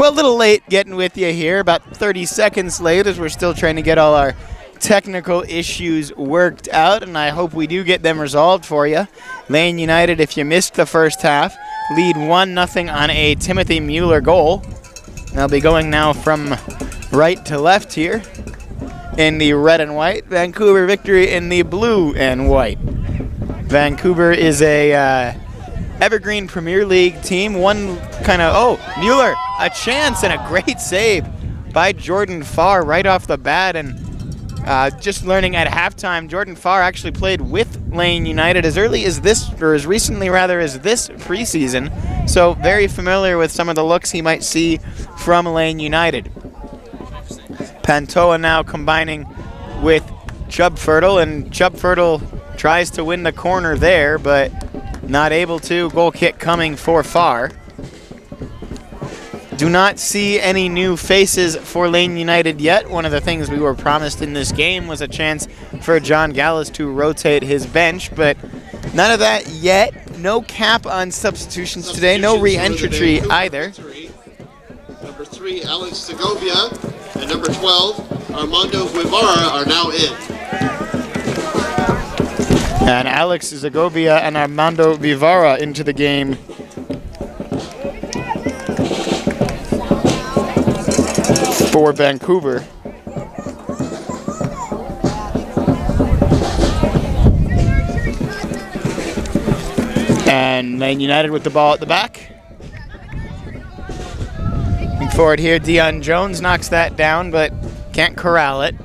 Well, a little late getting with you here, about 30 seconds late as we're still trying to get all our technical issues worked out, and I hope we do get them resolved for you. Lane United, if you missed the first half, lead 1-0 on a Timothy Mueller goal. They'll be going now from right to left here in the red and white. Vancouver victory in the blue and white. Vancouver is a Evergreen Premier League team. Mueller, a chance and a great save by Jordan Farr right off the bat. And just learning at halftime, Jordan Farr actually played with Lane United as early as this, or as recently rather as this preseason. So very familiar with some of the looks he might see from Lane United. Pantoja now combining with Chubb Fertile, and Chubb Fertile tries to win the corner there, but not able to. Goal kick coming for Farr. Do not see any new faces for Lane United yet. One of the things we were promised in this game was a chance for John Gallus to rotate his bench, but none of that yet. No cap on substitutions today, no re-entry either. Number 3, Alex Segovia, and number 12, Armando Guevara are now in. And Alex Segovia and Armando Guevara into the game. For Vancouver. And Lane United with the ball at the back. Looking forward here, Dion Jones knocks that down, but can't corral it.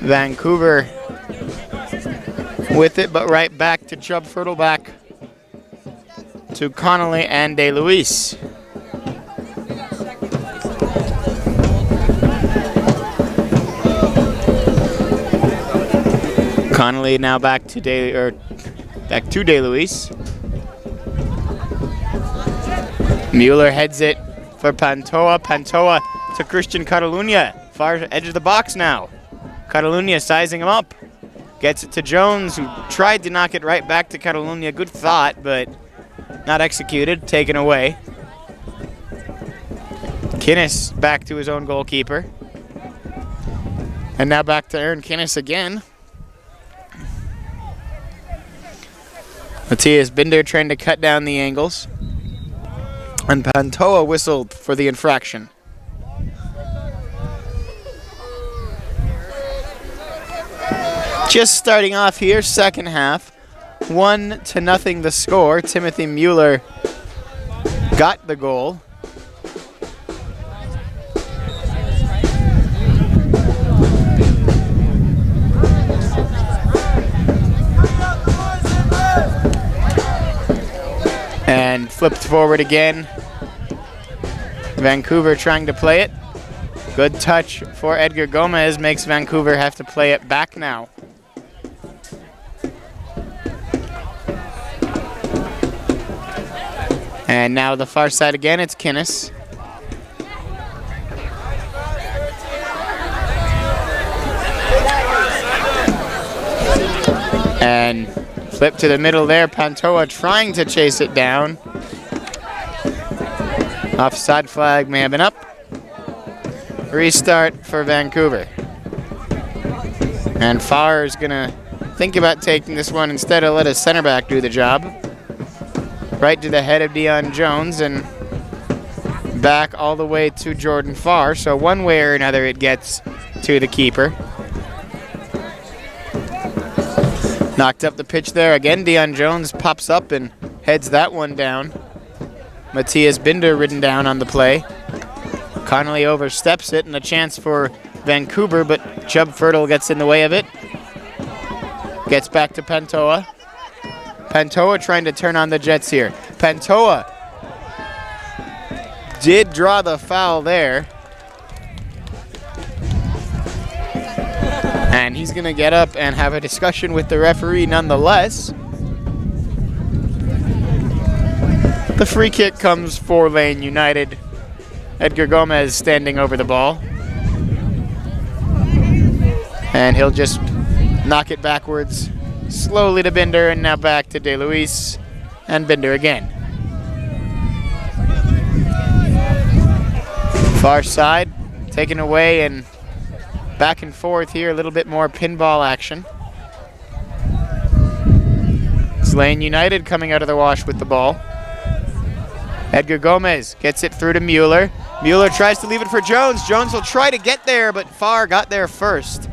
Vancouver with it, but right back to Chubb Fertile, back to Connolly and DeLuise. Connolly now back to DeLuise. Mueller heads it for Pantoja. Pantoja to Christian Catalunya. Far edge of the box now. Catalunya sizing him up. Gets it to Jones, who tried to knock it right back to Catalunya. Good thought, but not executed. Taken away. Kinnis back to his own goalkeeper. And now back to Aaron Kinnis again. Matthias Binder trying to cut down the angles. And Pantoja whistled for the infraction. Just starting off here, second half. 1-0 the score. Timothy Mueller got the goal. And flipped forward again. Vancouver trying to play it. Good touch for Edgar Gomez, makes Vancouver have to play it back now. And now the far side again, it's Kinnis. And flip to the middle there, Pantoja trying to chase it down. Offside flag may have been up. Restart for Vancouver. And Farr is gonna think about taking this one instead of let his center back do the job. Right to the head of Dion Jones and back all the way to Jordan Farr. So one way or another it gets to the keeper. Knocked up the pitch there. Again, Dion Jones pops up and heads that one down. Matthias Binder ridden down on the play. Connolly oversteps it and a chance for Vancouver, but Chubb Fertile gets in the way of it. Gets back to Pantoja. Pantoja trying to turn on the Jets here. Pantoja did draw the foul there. And he's going to get up and have a discussion with the referee nonetheless. The free kick comes for Lane United. Edgar Gomez standing over the ball. And he'll just knock it backwards slowly to Binder, and now back to DeLuise, and Binder again. Far side, taken away and back and forth here, a little bit more pinball action. It's Lane United coming out of the wash with the ball. Edgar Gomez gets it through to Mueller. Mueller tries to leave it for Jones. Jones will try to get there, but Farr got there first.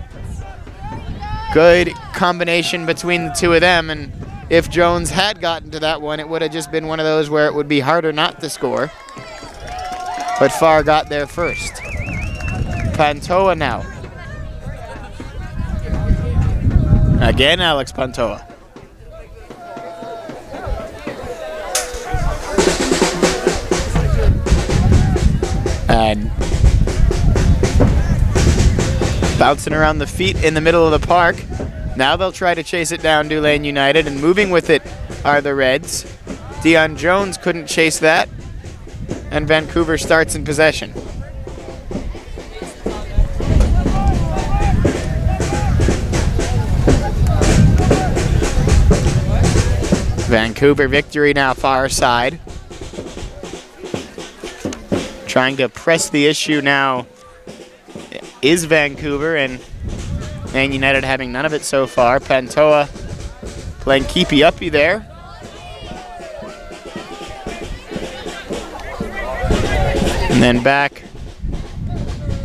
Good combination between the two of them, and if Jones had gotten to that one, it would have just been one of those where it would be harder not to score. But Farr got there first. Pantoja now. Again, Alex Pantoja. And bouncing around the feet in the middle of the park. Now they'll try to chase it down, Lane United, and moving with it are the Reds. Dion Jones couldn't chase that, and Vancouver starts in possession. Vancouver victory now far side. Trying to press the issue now is Vancouver, and Man United having none of it so far. Pantoja playing keepy-uppy there. And then back.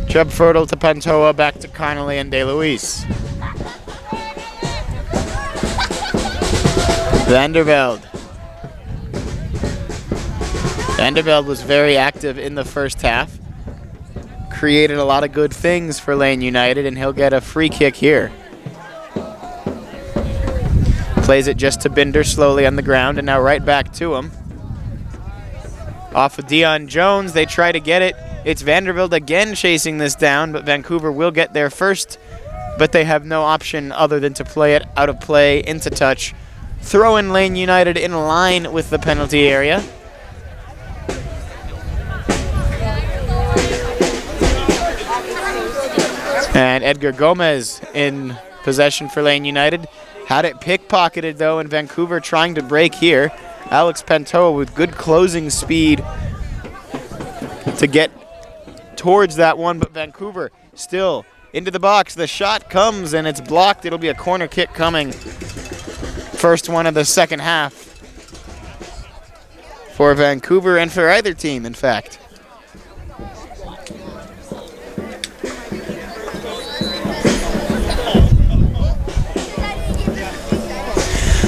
Chubb Fertile to Pantoja, back to Connolly and DeLuise. Vandervelde. Vandervelde was very active in the first half. Created a lot of good things for Lane United, and he'll get a free kick here. Plays it just to Binder slowly on the ground, and now right back to him. Off of Dion Jones, they try to get it. It's Vandervelde again chasing this down, but Vancouver will get there first, but they have no option other than to play it out of play into touch. Throw in Lane United in line with the penalty area. And Edgar Gomez in possession for Lane United. Had it pickpocketed though, and Vancouver trying to break here. Alex Pantoja with good closing speed to get towards that one, but Vancouver still into the box. The shot comes and it's blocked. It'll be a corner kick coming. First one of the second half for Vancouver and for either team, in fact.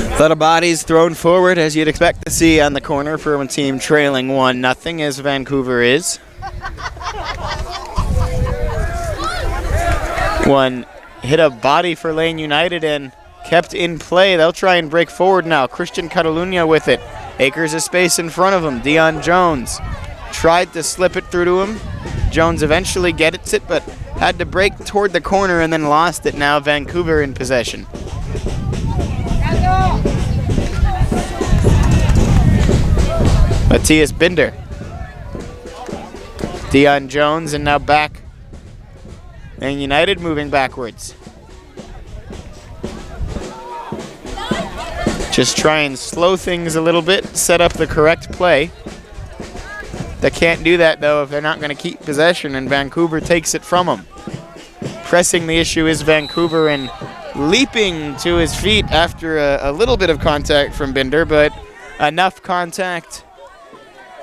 A lot of bodies thrown forward, as you'd expect to see on the corner for a team trailing 1-0, as Vancouver is. One hit a body for Lane United and kept in play. They'll try and break forward now. Christian Catalunya with it. Acres of space in front of him. Dion Jones tried to slip it through to him. Jones eventually gets it, but had to break toward the corner and then lost it. Now Vancouver in possession. Matthias Binder. Dion Jones, and now back. And United moving backwards. Just try and slow things a little bit, set up the correct play. They can't do that though if they're not going to keep possession, and Vancouver takes it from them. Pressing the issue is Vancouver, and leaping to his feet after a little bit of contact from Binder, but enough contact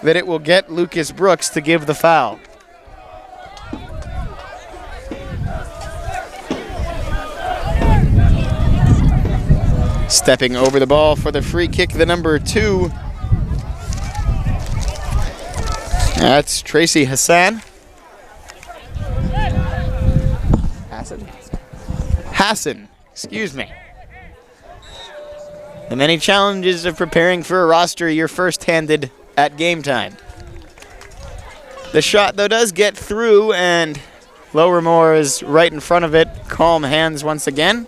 that it will get Lucas Brooks to give the foul. Stepping over the ball for the free kick, the number 2. That's Tracy Hassan. Hassan, excuse me. The many challenges of preparing for a roster you're first-handed at game time. The shot, though, does get through, and Lowermore is right in front of it. Calm hands once again.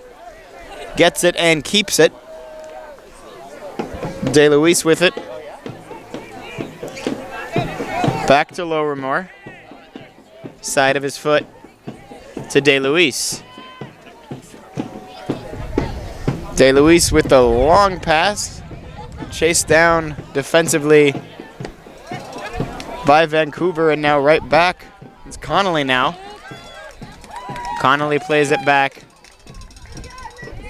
Gets it and keeps it. DeLuise with it. Back to Lowermore. Side of his foot to DeLuise. DeLuise with the long pass. Chased down defensively by Vancouver, and now right back Connolly now. Connolly plays it back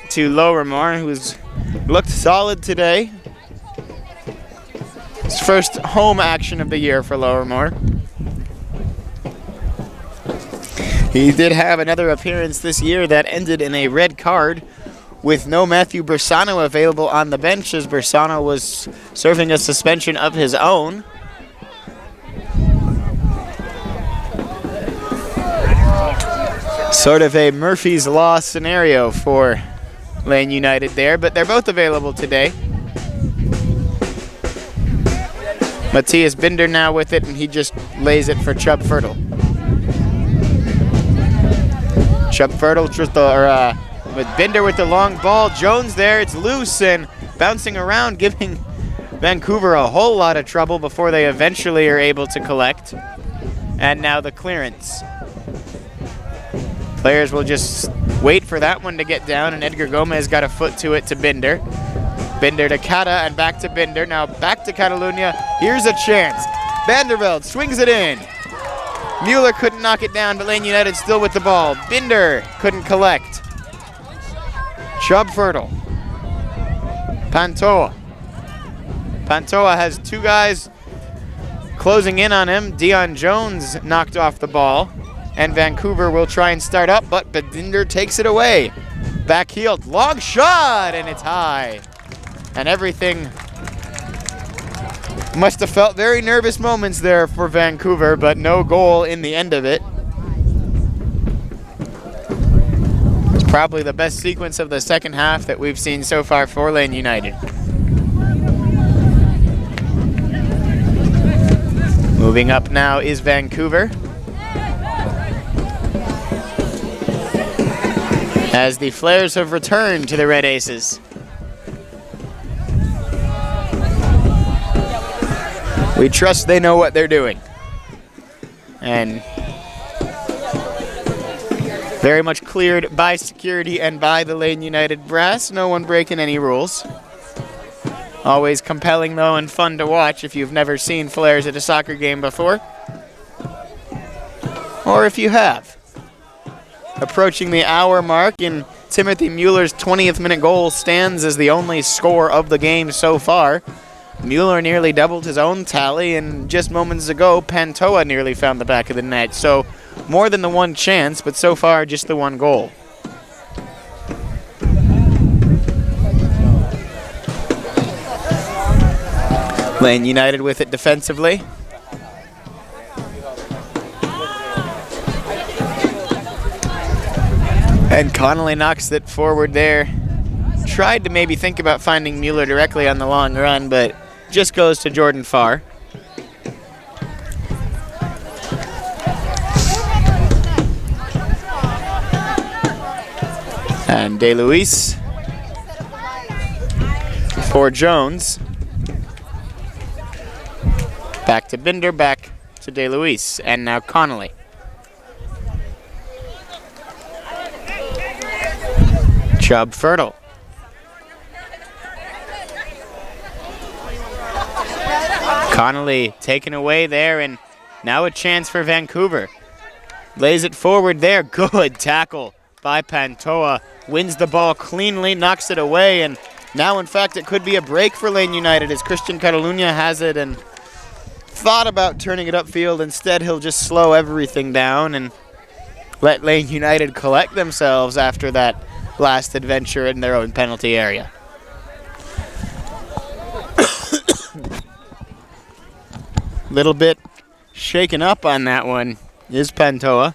to Lowermore, who's looked solid today. His first home action of the year for Lowermore. He did have another appearance this year that ended in a red card with no Matthew Bersano available on the bench, as Bersano was serving a suspension of his own. Sort of a Murphy's Law scenario for Lane United there, but they're both available today. Matthias Binder now with it, and he just lays it for Chubb Fertile. Chubb Fertile with Binder with the long ball. Jones there, it's loose and bouncing around, giving Vancouver a whole lot of trouble before they eventually are able to collect. And now the clearance. Players will just wait for that one to get down, and Edgar Gomez got a foot to it to Binder. Binder to Kata, and back to Binder. Now back to Catalunya. Here's a chance. Vanderveld swings it in. Mueller couldn't knock it down, but Lane United still with the ball. Binder couldn't collect. Chubb Fertile. Pantoja. Pantoja has two guys closing in on him. Dion Jones knocked off the ball, and Vancouver will try and start up, but Binder takes it away. Backheeled, long shot, and it's high. And everything must have felt very nervous moments there for Vancouver, but no goal in the end of it. It's probably the best sequence of the second half that we've seen so far for Lane United. Moving up now is Vancouver, as the Flares have returned to the Red Aces. We trust they know what they're doing. And very much cleared by security and by the Lane United brass. No one breaking any rules. Always compelling, though, and fun to watch if you've never seen Flares at a soccer game before. Or if you have. Approaching the hour mark, and Timothy Mueller's 20th minute goal stands as the only score of the game so far. Mueller nearly doubled his own tally, and just moments ago, Pantoja nearly found the back of the net. So more than the one chance, but so far just the one goal. Lane United with it defensively. And Connolly knocks it forward there. Tried to maybe think about finding Mueller directly on the long run, but just goes to Jordan Farr. And De Luis for Jones. Back to Binder, back to De Luis, and now Connolly. Chubb Fertile. Connolly taken away there, and now a chance for Vancouver. Lays it forward there. Good tackle by Pantoja. Wins the ball cleanly, knocks it away, and now, in fact, it could be a break for Lane United as Christian Catalunya has it and thought about turning it upfield. Instead, he'll just slow everything down and let Lane United collect themselves after that last adventure in their own penalty area. Little bit shaken up on that one is Pantoja.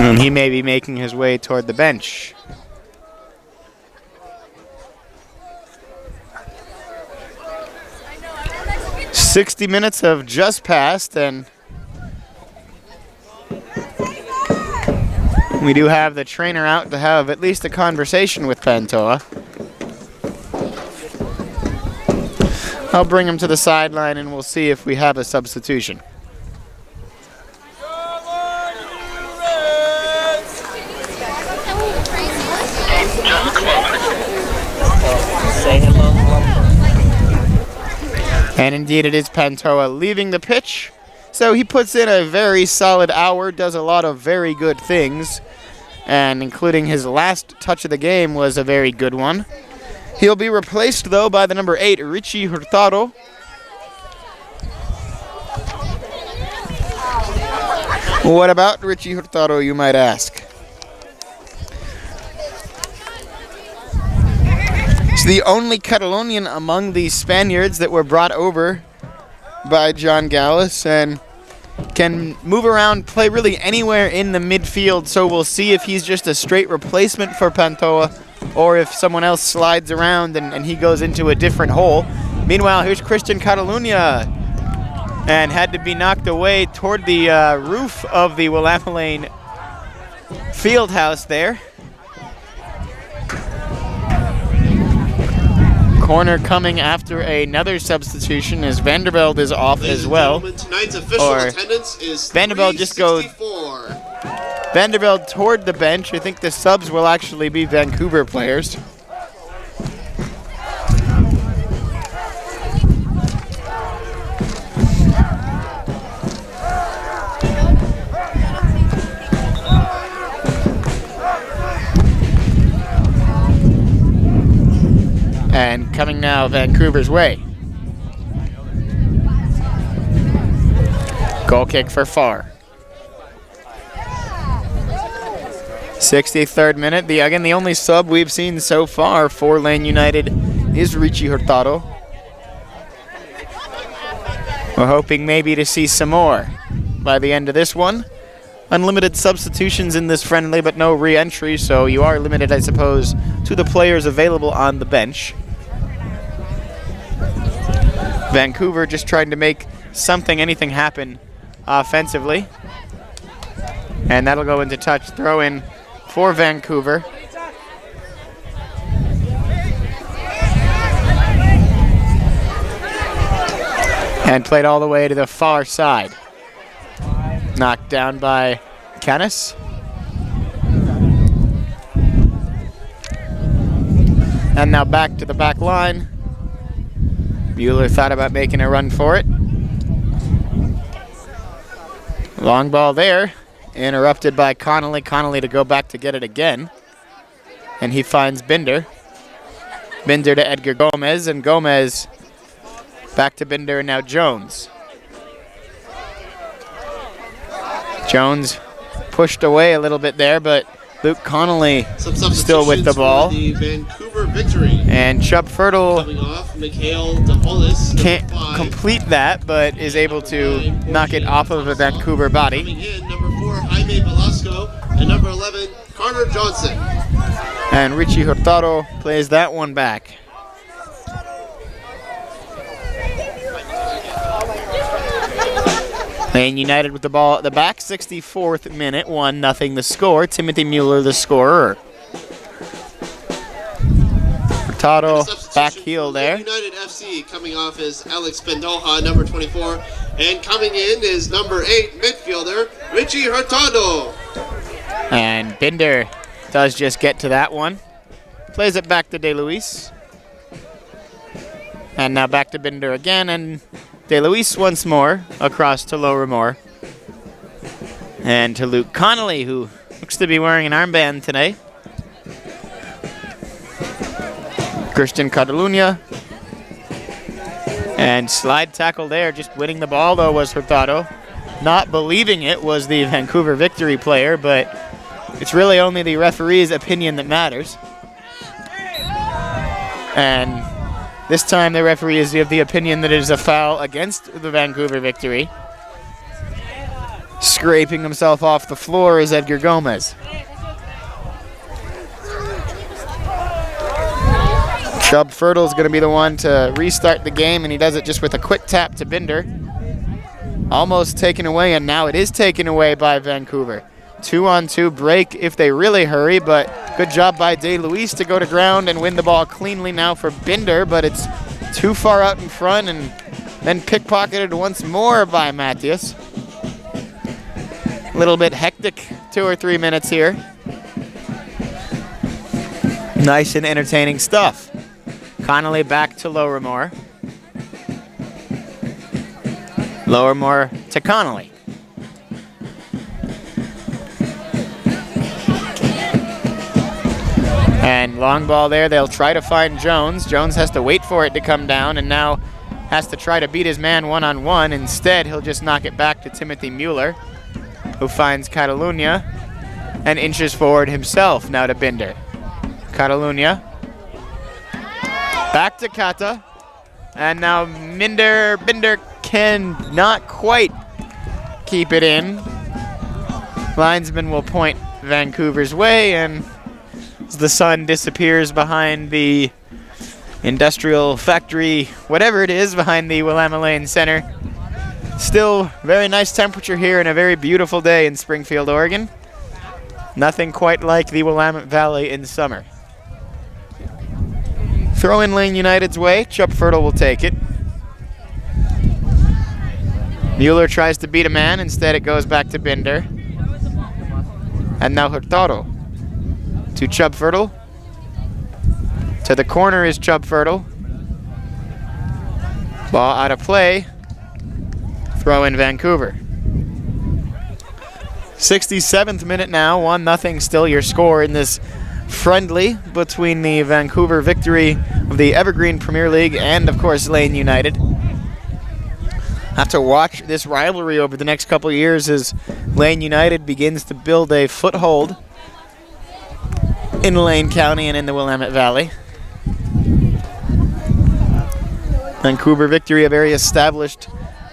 And he may be making his way toward the bench. "60 minutes have just passed, and we do have the trainer out to have at least a conversation with Pantoja. I'll bring him to the sideline and we'll see if we have a substitution. Say hello. And indeed it is Pantoja leaving the pitch. So he puts in a very solid hour, does a lot of very good things, and including his last touch of the game was a very good one. He'll be replaced, though, by the number 8, Richie Hurtado. What about Richie Hurtado, you might ask? He's the only Catalonian among the Spaniards that were brought over by John Gallus and can move around, play really anywhere in the midfield, so we'll see if he's just a straight replacement for Pantoja or if someone else slides around and he goes into a different hole. Meanwhile, here's Christian Catalunya, and had to be knocked away toward the roof of the Willamalane field house there. Corner coming after another substitution as Vanderveld is off as well. Tonight's official attendance is Vanderveld just goes Vanderveld toward the bench. I think the subs will actually be Vancouver players. And coming now Vancouver's way. Goal kick for Farr. 63rd minute. Again, the only sub we've seen so far for Lane United is Richie Hurtado. We're hoping maybe to see some more by the end of this one. Unlimited substitutions in this friendly, but no re-entry, so you are limited, I suppose, to the players available on the bench. Vancouver just trying to make anything happen offensively. And that'll go into touch. Throw in for Vancouver. And played all the way to the far side. Knocked down by Canis. And now back to the back line. Mueller thought about making a run for it. Long ball there. Interrupted by Connolly. Connolly to go back to get it again. And he finds Binder. Binder to Edgar Gomez. And Gomez back to Binder and now Jones. Jones pushed away a little bit there, but Luke Connolly still with the ball. The Vancouver victory. And Chubb Fertile coming off, Mikhail DePolis, can't complete that, but is able to knock it off of a Vancouver body. Coming in, number 4, Jaime Velasco, and number 11, Carter Johnson. And Richie Hurtado plays that one back. Lane United with the ball at the back, 64th minute, 1-0 the score. Timothy Mueller the scorer. Hurtado back heel there. United FC coming off is Alex Pantoja, number 24. And coming in is number 8 midfielder, Richie Hurtado. And Binder does just get to that one. Plays it back to De Luis. And now back to Binder again, and De Luis once more across to Lower Moore. And to Luke Connolly, who looks to be wearing an armband today. Christian Catalunya. And slide tackle there, just winning the ball though was Hurtado. Not believing it was the Vancouver victory player, but it's really only the referee's opinion that matters. And this time the referee is of the opinion that it is a foul against the Vancouver victory. Scraping himself off the floor is Edgar Gomez. Chubb Fertile is going to be the one to restart the game, and he does it just with a quick tap to Binder. Almost taken away, and now it is taken away by Vancouver. 2-on-2 break if they really hurry, but good job by De Luis to go to ground and win the ball cleanly now for Binder, but it's too far out in front and then pickpocketed once more by Matthias. A little bit hectic 2 or 3 minutes here. Nice and entertaining stuff. Connolly back to Lowermore. Lowermore to Connolly. And long ball there, they'll try to find Jones. Jones has to wait for it to come down and now has to try to beat his man one-on-one. Instead, he'll just knock it back to Timothy Mueller, who finds Catalunya and inches forward himself now to Binder. Catalunya. Back to Kata. And now Binder can not quite keep it in. Linesman will point Vancouver's way, and as the sun disappears behind the industrial factory, whatever it is, behind the Willamalane Center. Still very nice temperature here and a very beautiful day in Springfield, Oregon. Nothing quite like the Willamette Valley in summer. Throw in Lane United's way. Chupfertile will take it. Mueller tries to beat a man. Instead, it goes back to Binder. And now Hurtado to Chupfertile. To the corner is Chupfertile. Ball out of play. Throw in Vancouver. 67th minute now. 1-0 still your score in this friendly between the Vancouver Victory of the Evergreen Premier League and, of course, Lane United. Have to watch this rivalry over the next couple of years as Lane United begins to build a foothold in Lane County and in the Willamette Valley. Vancouver Victory, a very established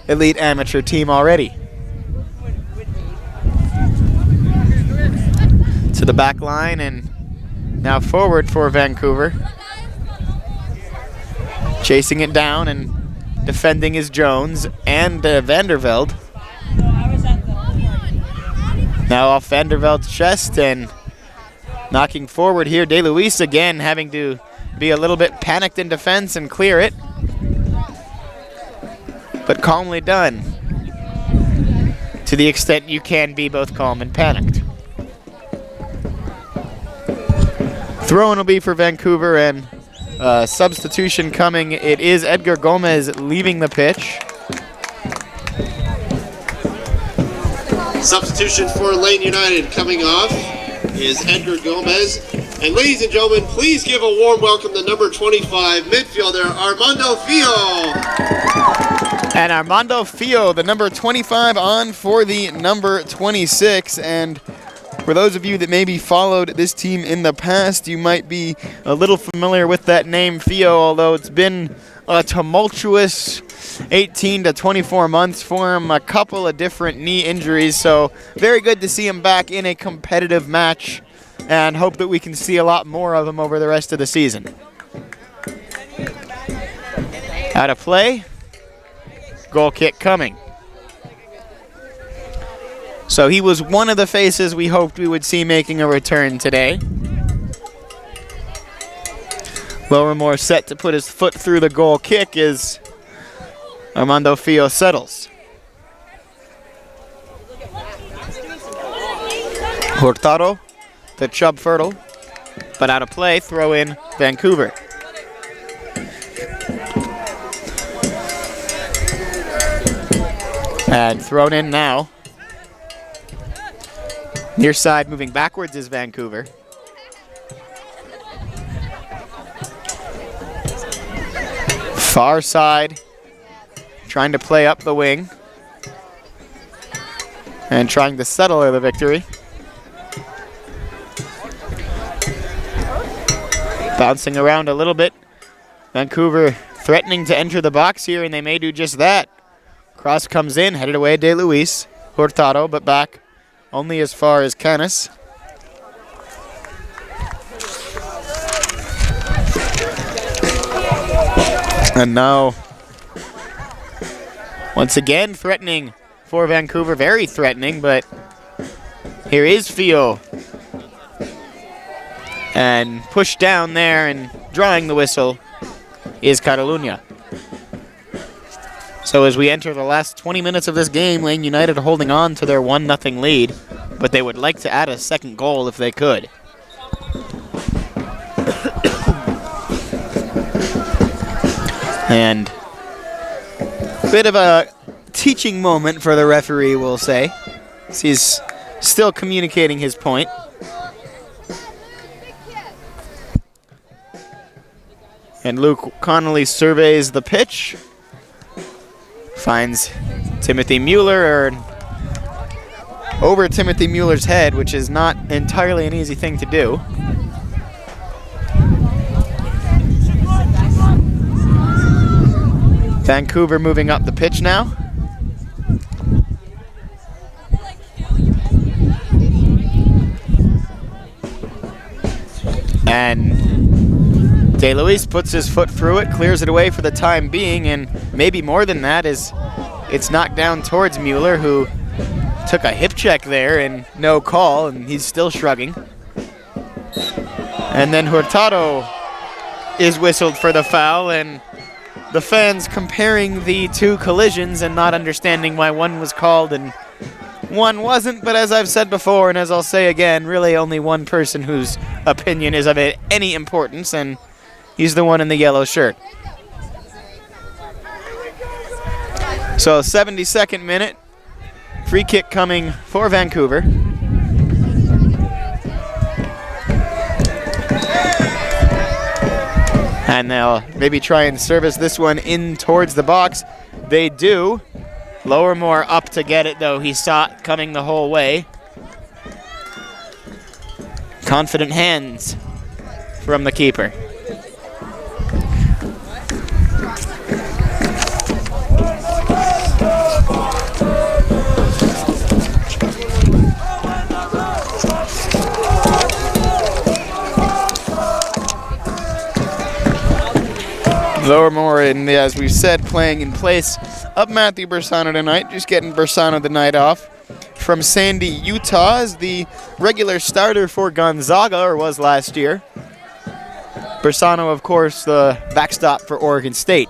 elite amateur team already. To the back line and now forward for Vancouver. Chasing it down and defending is Jones and Vandervelde. Now off Vandervelde's chest and knocking forward here. De Luis again having to be a little bit panicked in defense and clear it. But calmly done. To the extent you can be both calm and panicked. Throw-in will be for Vancouver and substitution coming. It is Edgar Gomez leaving the pitch. Substitution for Lane United coming off is Edgar Gomez. And ladies and gentlemen, please give a warm welcome to number 25 midfielder Armando Fio. And Armando Fio, the number 25, on for the number 26. And for those of you that maybe followed this team in the past, you might be a little familiar with that name, Fio, although it's been a tumultuous 18 to 24 months for him, a couple of different knee injuries. So very good to see him back in a competitive match and hope that we can see a lot more of him over the rest of the season. Out of play. Goal kick coming. So he was one of the faces we hoped we would see making a return today. Lowermore set to put his foot through the goal kick as Armando Fio settles. Hurtado to Chupfertile, but out of play, throw in Vancouver. And thrown in now. Near side moving backwards is Vancouver. Far side trying to play up the wing and trying to settle the victory. Bouncing around a little bit. Vancouver threatening to enter the box here, and they may do just that. Cross comes in, headed away De Luis. Hurtado, but back only as far as Canis. And now, once again, threatening for Vancouver. Very threatening, but here is Fio. And pushed down there and drawing the whistle is Catalunya. So as we enter the last 20 minutes of this game, Lane United holding on to their 1-0 lead, but they would like to add a second goal if they could. And a bit of a teaching moment for the referee, we'll say. He's still communicating his point. And Luke Connolly surveys the pitch. Finds Timothy Mueller over Timothy Mueller's head, which is not entirely an easy thing to do. Vancouver moving up the pitch now. And DeLuise puts his foot through it, clears it away for the time being, and maybe more than that is it's knocked down towards Mueller, who took a hip check there and no call, and he's still shrugging. And then Hurtado is whistled for the foul, and the fans comparing the two collisions and not understanding why one was called and one wasn't. But as I've said before, and as I'll say again, really only one person whose opinion is of any importance, and he's the one in the yellow shirt. So 72nd minute, free kick coming for Vancouver. And they'll maybe try and service this one in towards the box. They do. Lowermore up to get it, though. He saw it coming the whole way. Confident hands from the keeper. Lowermore, as we've said, playing in place of Matthew Bersano tonight, just getting Bersano the night off. From Sandy, Utah, as the regular starter for Gonzaga, or was last year. Bersano, of course, the backstop for Oregon State.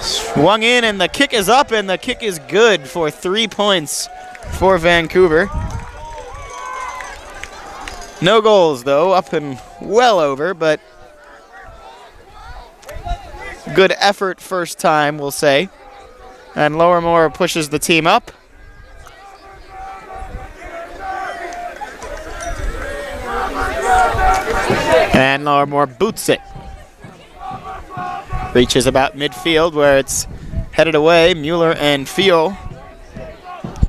Swung in, and the kick is up, and the kick is good for 3 points for Vancouver. No goals, though, up and well over, but good effort first time, we'll say. And Lowermore pushes the team up. And Lowermore boots it. Reaches about midfield where it's headed away. Mueller and Fio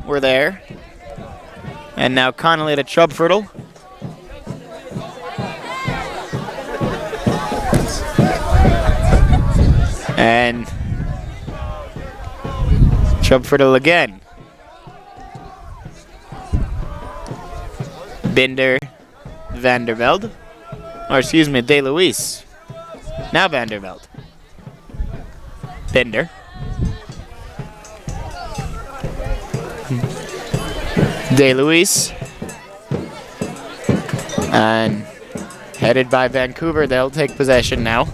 were there. And now Connolly to Chubfertle. And Chubfertle again. Binder, Vandervelde. Or excuse me, DeLuise. Now Vandervelde. Binder. DeLuise. And headed by Vancouver, they'll take possession now.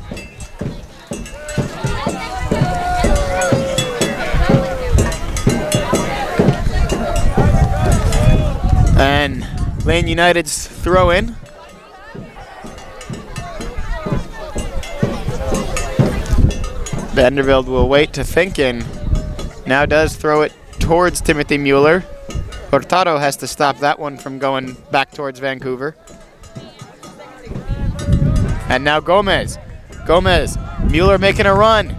And Lane United's throw in. Vandervelde will wait to think and now does throw it towards Timothy Mueller. Hurtado has to stop that one from going back towards Vancouver. And now Gomez. Mueller making a run.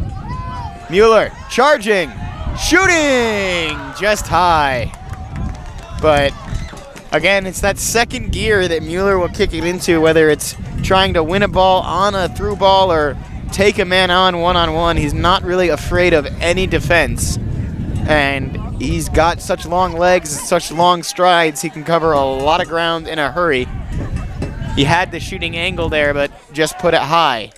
Mueller charging, shooting just high. But again, it's that second gear that Mueller will kick it into, whether it's trying to win a ball on a through ball or take a man on one-on-one. He's not really afraid of any defense. And he's got such long legs, such long strides, he can cover a lot of ground in a hurry. He had the shooting angle there, but just put it high.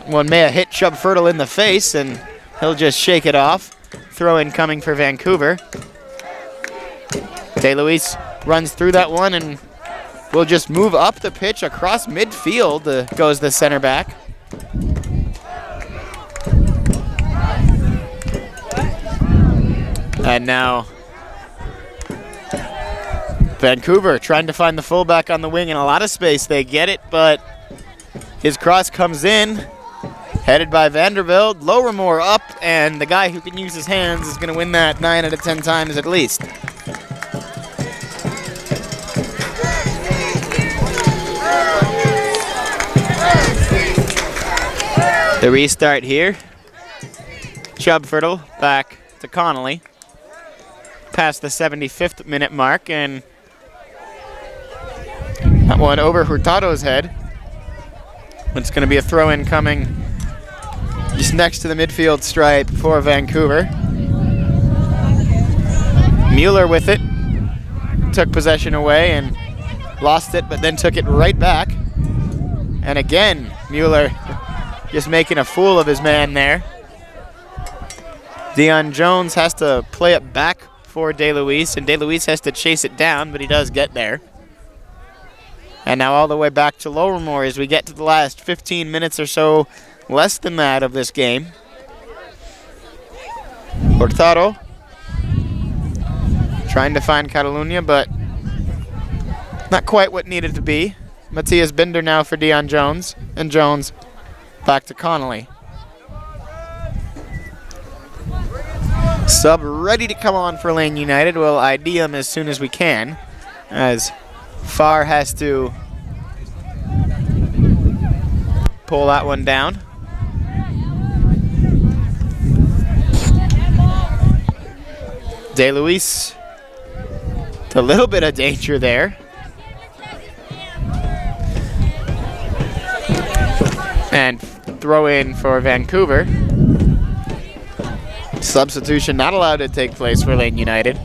One may have hit Chubfertle in the face, and he'll just shake it off. Throw-in coming for Vancouver. DeLuise runs through that one and will just move up the pitch across midfield, goes the center back. And now Vancouver trying to find the fullback on the wing in a lot of space. They get it, but His cross comes in, headed by Vandervelde. Lowermore up, and the guy who can use his hands is going to win that 9 out of 10 times at least. The restart here. Chubfertle back to Connolly. Past the 75th minute mark, and that one over Hurtado's head. It's going to be a throw-in coming just next to the midfield stripe for Vancouver. Mueller with it. Took possession away and lost it, but then took it right back. And again, Mueller just making a fool of his man there. Dion Jones has to play it back for DeLuise, and DeLuise has to chase it down, but he does get there. And now all the way back to Lowermore as we get to the last 15 minutes or so, less than that, of this game. Hurtado trying to find Catalunya, but not quite what needed to be. Matthias Binder now for Dion Jones, and Jones back to Connolly. Sub ready to come on for Lane United. We'll ID him as soon as we can, as Farr has to pull that one down. DeLuise, a little bit of danger there. And throw in for Vancouver. Substitution not allowed to take place for Lane United.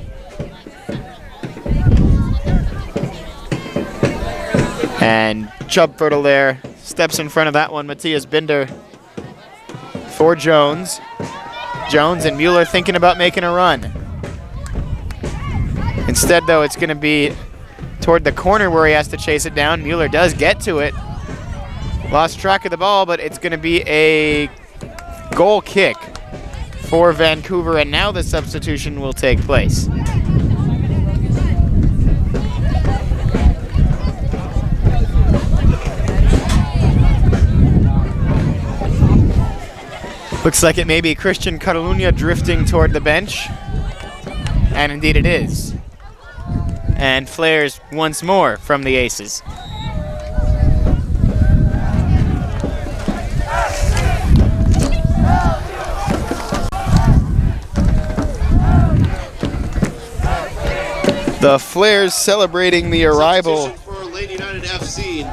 And Chubfertle there steps in front of that one. Matthias Binder for Jones. Jones and Mueller thinking about making a run. Instead, though, it's going to be toward the corner where he has to chase it down. Mueller does get to it. Lost track of the ball, but it's going to be a goal kick for Vancouver, and now the substitution will take place. Looks like it may be Christian Catalunya drifting toward the bench, and indeed it is. And flares once more from the Aces. The Flares celebrating the arrival for Lane United FC,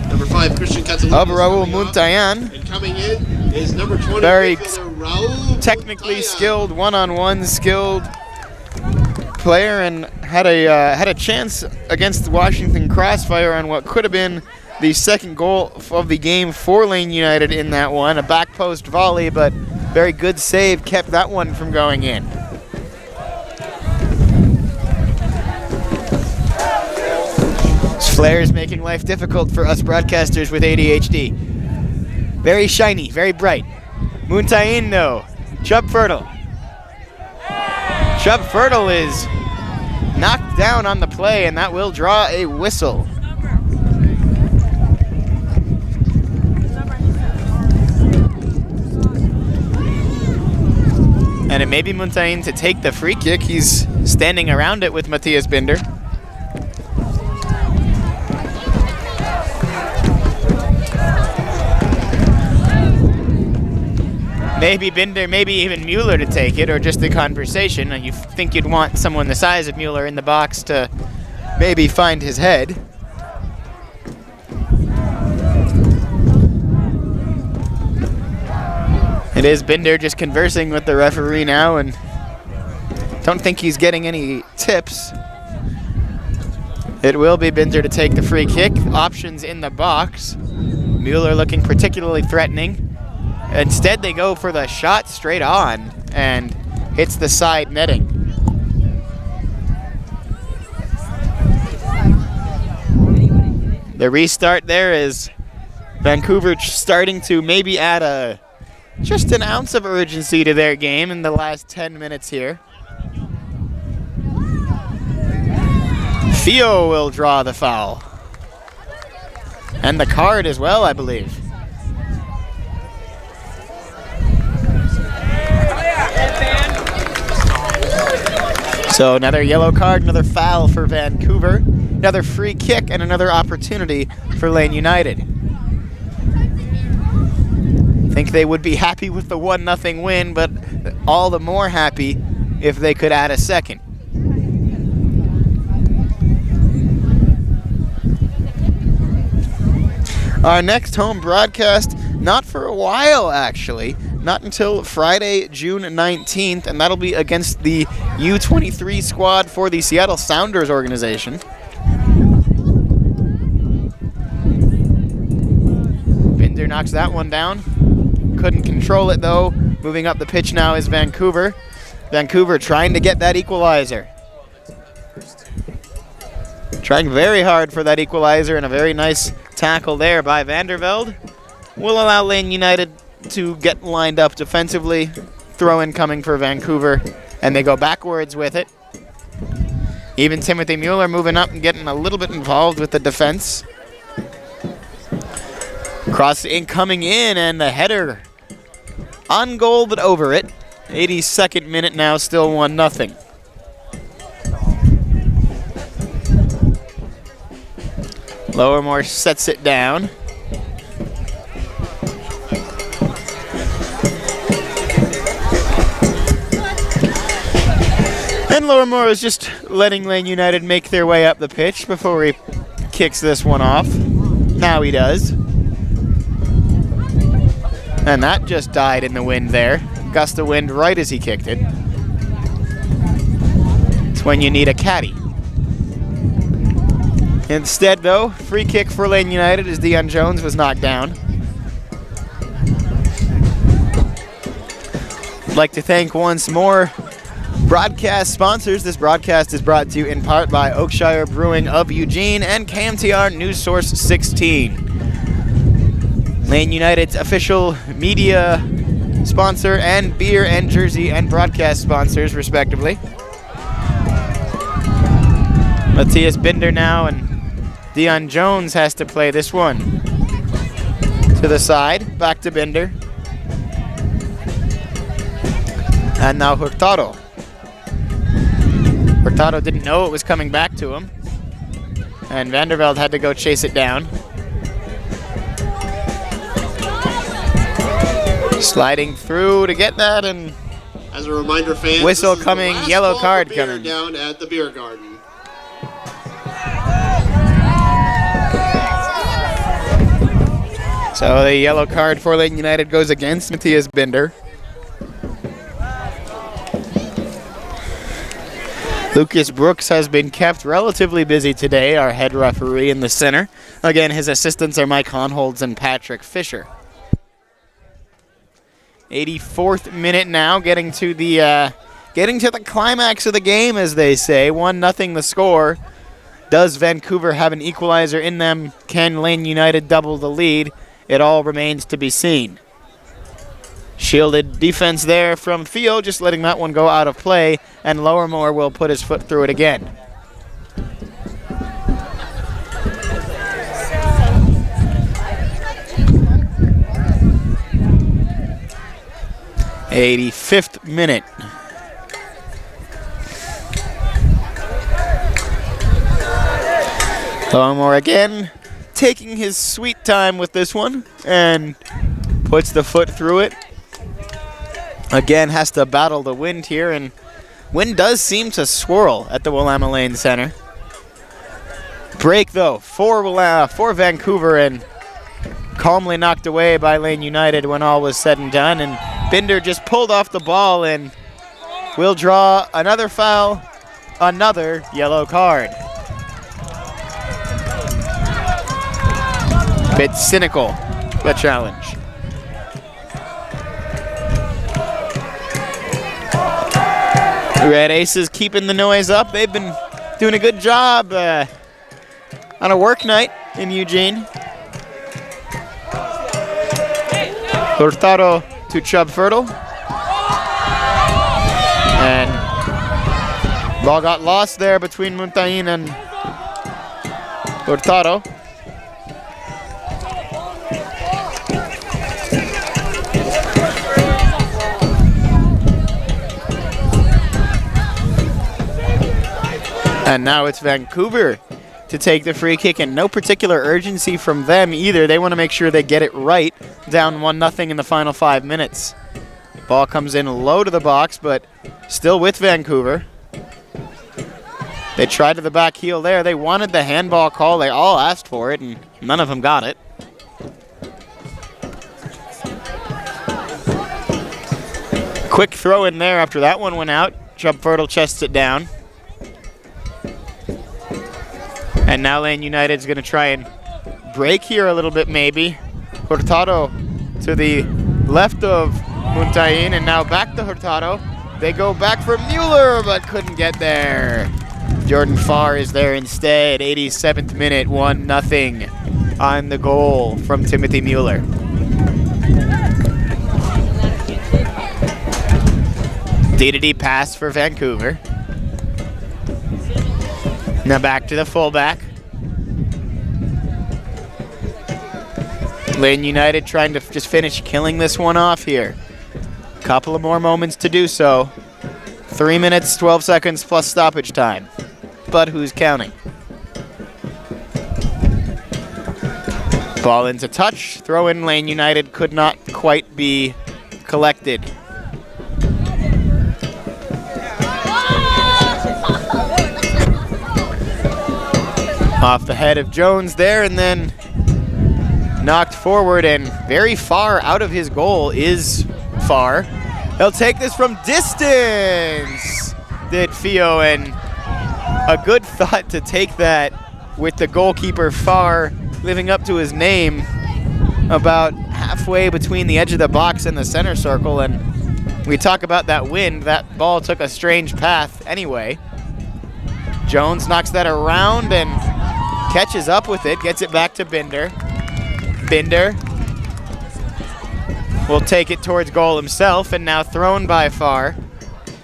number 5 Christian Catalunya of Raul Muntayan. And coming in is number 20 Very Raul technically Muntayan. skilled, one-on-one skilled player, and had a chance against Washington Crossfire on what could have been the second goal of the game for Lane United in that one. A back post volley, but very good save kept that one from going in. Flares making life difficult for us broadcasters with ADHD. Very shiny, very bright. Muntayan though, Chubfertle. Chubfertle is knocked down on the play, and that will draw a whistle. And it may be Muntayan to take the free kick. He's standing around it with Matthias Binder. Maybe Binder, maybe even Mueller to take it, or just the conversation. You think you'd want someone the size of Mueller in the box to maybe find his head. It is Binder just conversing with the referee now, and don't think he's getting any tips. It will be Binder to take the free kick. Options in the box. Mueller looking particularly threatening. Instead, they go for the shot straight on and hits the side netting. The restart there is Vancouver starting to maybe add just an ounce of urgency to their game in the last 10 minutes here. Theo will draw the foul. And the card as well, I believe. So another yellow card, another foul for Vancouver, another free kick, and another opportunity for Lane United. I think they would be happy with the 1-0 win, but all the more happy if they could add a second. Our next home broadcast, not for a while actually, not until Friday, June 19th, and that'll be against the U23 squad for the Seattle Sounders organization. Binder knocks that one down. Couldn't control it though. Moving up the pitch now is Vancouver. Vancouver trying to get that equalizer. Trying very hard for that equalizer, and a very nice tackle there by Vandervelde will allow Lane United to get lined up defensively. Throw in coming for Vancouver, and they go backwards with it. Even Timothy Mueller moving up and getting a little bit involved with the defense. Cross coming in, and the header on goal but over it. 82nd minute now, still 1-0. Lowermore sets it down. And Lowermore is just letting Lane United make their way up the pitch before he kicks this one off. Now he does. And that just died in the wind there. Gust of wind right as he kicked it. It's when you need a caddy. Instead, though, free kick for Lane United as Dion Jones was knocked down. I'd like to thank once more broadcast sponsors. This broadcast is brought to you in part by Oakshire Brewing of Eugene and KMTR News Source 16. Lane United's official media sponsor and beer and jersey and broadcast sponsors, respectively. Matthias Binder now, and Dion Jones has to play this one to the side, back to Binder. And now Hurtado. Hurtado didn't know it was coming back to him, and Vandervelde had to go chase it down. Sliding through to get that, and as a reminder, fans, whistle coming, yellow card coming. Down at the beer garden. So the yellow card for Lane United goes against Matthias Binder. Lucas Brooks has been kept relatively busy today, our head referee in the center. Again, his assistants are Mike Honholtz and Patrick Fisher. 84th minute now, getting to the climax of the game, as they say. 1-0 the score. Does Vancouver have an equalizer in them? Can Lane United double the lead? It all remains to be seen. Shielded defense there from Theo, just letting that one go out of play, and Lowermore will put his foot through it again. '85th minute. Lowermore again, taking his sweet time with this one, and puts the foot through it. Again, has to battle the wind here, and wind does seem to swirl at the Willamalane Center. Break, though, for Vancouver, and calmly knocked away by Lane United when all was said and done. And Binder just pulled off the ball and will draw another foul, another yellow card. Bit cynical, the challenge. Red Aces keeping the noise up. They've been doing a good job on a work night in Eugene. Hurtado to Chubb Fertile. And ball got lost there between Muntain and Hurtado. And now it's Vancouver to take the free kick, and no particular urgency from them either. They want to make sure they get it right, down 1-0 in the final 5 minutes. Ball comes in low to the box, but still with Vancouver. They tried to the back heel there. They wanted the handball call. They all asked for it, and none of them got it. Quick throw in there after that one went out. Chubfertl chests it down. And now Lane United's going to try and break here a little bit maybe. Hurtado to the left of Muntain, and now back to Hurtado. They go back for Mueller, but couldn't get there. Jordan Farr is there instead. 87th minute, 1-0 on the goal from Timothy Mueller. D-to-D pass for Vancouver. Now back to the fullback. Lane United trying to just finish killing this one off here. Couple of more moments to do so. 3 minutes, 12 seconds plus stoppage time. But who's counting? Ball into touch. Throw in. Lane United could not quite be collected. Off the head of Jones there, and then knocked forward and very far out of his goal is Farr. They'll take this from distance, did Fio, and a good thought to take that with the goalkeeper Farr living up to his name about halfway between the edge of the box and the center circle. And we talk about that wind, that ball took a strange path anyway. Jones knocks that around and catches up with it, gets it back to Binder. Binder will take it towards goal himself, and now thrown by Farr.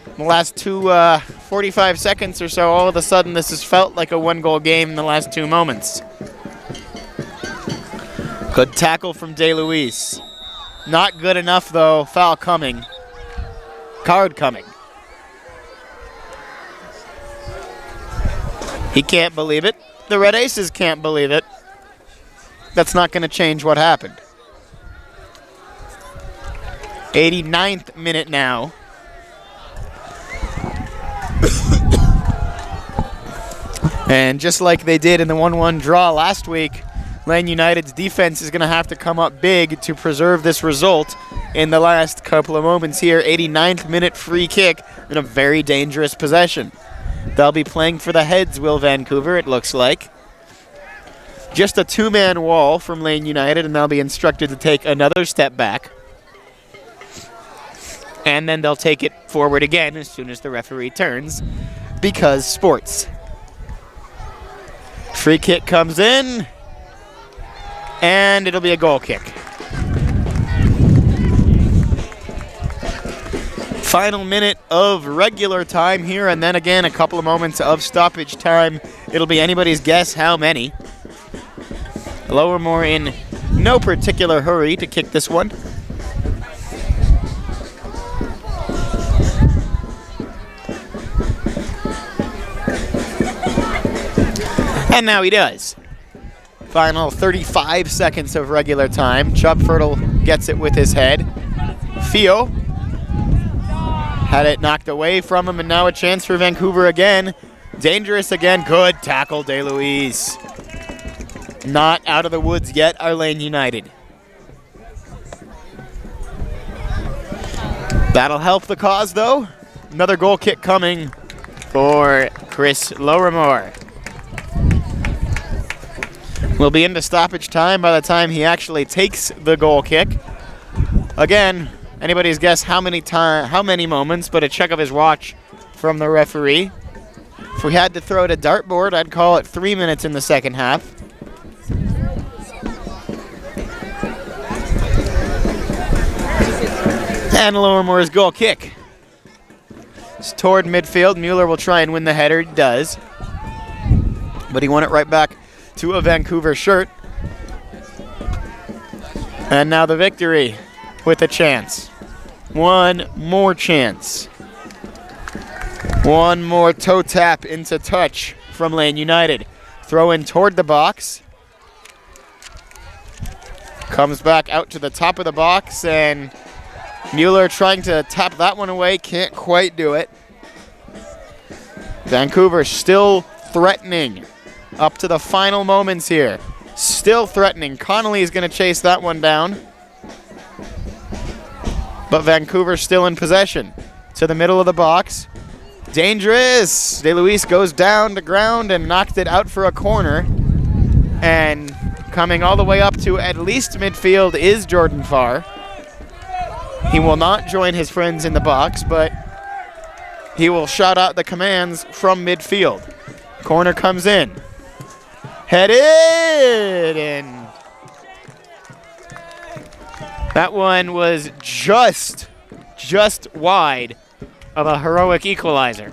In the last 45 seconds or so, all of a sudden this has felt like a one-goal game in the last 2 moments. Good tackle from De Luis. Not good enough though, foul coming. Card coming. He can't believe it. The Red Aces can't believe it. That's not going to change what happened. 89th minute now. And just like they did in the 1-1 draw last week, Lane United's defense is going to have to come up big to preserve this result in the last couple of moments here. 89th minute free kick in a very dangerous possession. They'll be playing for the heads, will Vancouver, it looks like. Just a 2-man wall from Lane United, and they'll be instructed to take another step back. And then they'll take it forward again as soon as the referee turns, because sports. Free kick comes in, and it'll be a goal kick. Final minute of regular time here, and then again a couple of moments of stoppage time. It'll be anybody's guess how many. Lowermore in no particular hurry to kick this one. And now he does. Final 35 seconds of regular time. Chubfertl gets it with his head. Fio had it knocked away from him, and now a chance for Vancouver again. Dangerous again. Good tackle, De Luis. Not out of the woods yet, are Lane United. That'll help the cause, though. Another goal kick coming for Chris Lowermore. We'll be into stoppage time by the time he actually takes the goal kick. Again, anybody's guess how many moments, but a check of his watch from the referee. If we had to throw it a dartboard, I'd call it 3 minutes in the second half. And Lowermore's goal kick. It's toward midfield. Mueller will try and win the header. He does. But he won it right back to a Vancouver shirt. And now the victory with a chance. One more chance. One more toe tap into touch from Lane United. Throw in toward the box. Comes back out to the top of the box, and Mueller trying to tap that one away, can't quite do it. Vancouver still threatening up to the final moments here. Still threatening. Connolly is going to chase that one down. But Vancouver still in possession. To the middle of the box. Dangerous! De Luis goes down to ground and knocked it out for a corner. And coming all the way up to at least midfield is Jordan Farr. He will not join his friends in the box, but he will shout out the commands from midfield. Corner comes in. Headed in. That one was just wide of a heroic equalizer.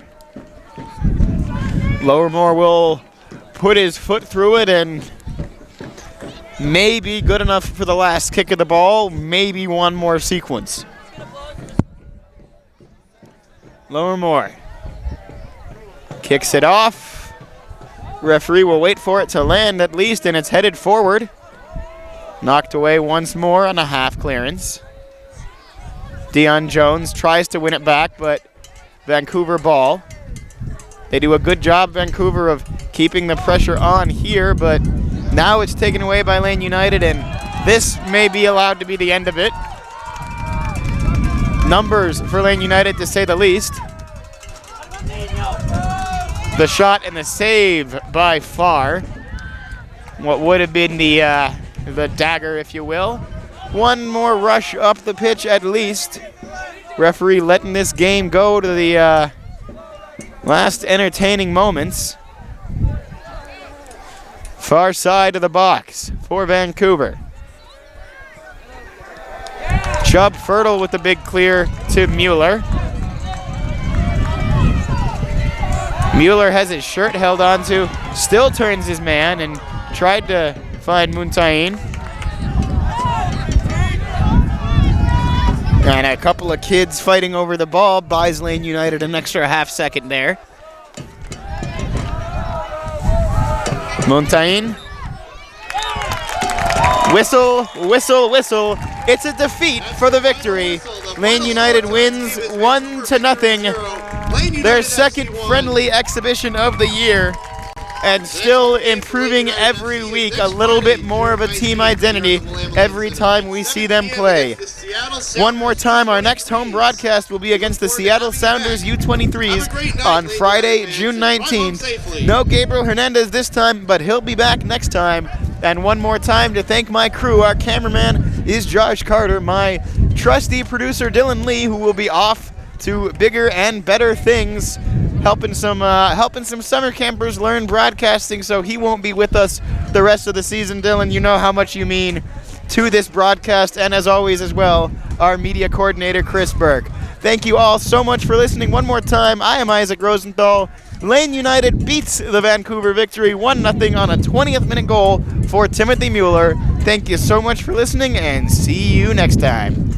Lowermore will put his foot through it and maybe good enough for the last kick of the ball, maybe one more sequence. Lowermore kicks it off. Referee will wait for it to land at least, and it's headed forward. Knocked away once more on a half clearance. Dion Jones tries to win it back, but Vancouver ball. They do a good job, Vancouver, of keeping the pressure on here, but now it's taken away by Lane United, and this may be allowed to be the end of it. Numbers for Lane United, to say the least. The shot and the save by Farr. What would have been the dagger, if you will. One more rush up the pitch at least. Referee letting this game go to the last entertaining moments. Far side of the box for Vancouver. Chubb Fertile with the big clear to Mueller. Mueller has his shirt held onto, still turns his man and tried to find Muntain. And a couple of kids fighting over the ball buys Lane United an extra half second there. Muntain. Whistle, whistle, whistle. It's a defeat for the victory. Lane United wins 1-0. Their second friendly exhibition of the year, and still improving every week, a little bit more of a team identity every time we see them play. One more time, our next home broadcast will be against the Seattle Sounders U23s on Friday, June 19th. No Gabriel Hernandez this time, but he'll be back next time. And one more time to thank my crew. Our cameraman is Josh Carter, my trusty producer Dylan Lee, who will be off to bigger and better things, helping some summer campers learn broadcasting, so he won't be with us the rest of the season. Dylan, you know how much you mean to this broadcast, and as always as well, our media coordinator Chris Burke. Thank you all so much for listening. One more time, I am Isaac Rosenthal. Lane United beats the Vancouver Victory 1-0 on a 20th minute goal for Timothy Mueller. Thank you so much for listening, and see you next time.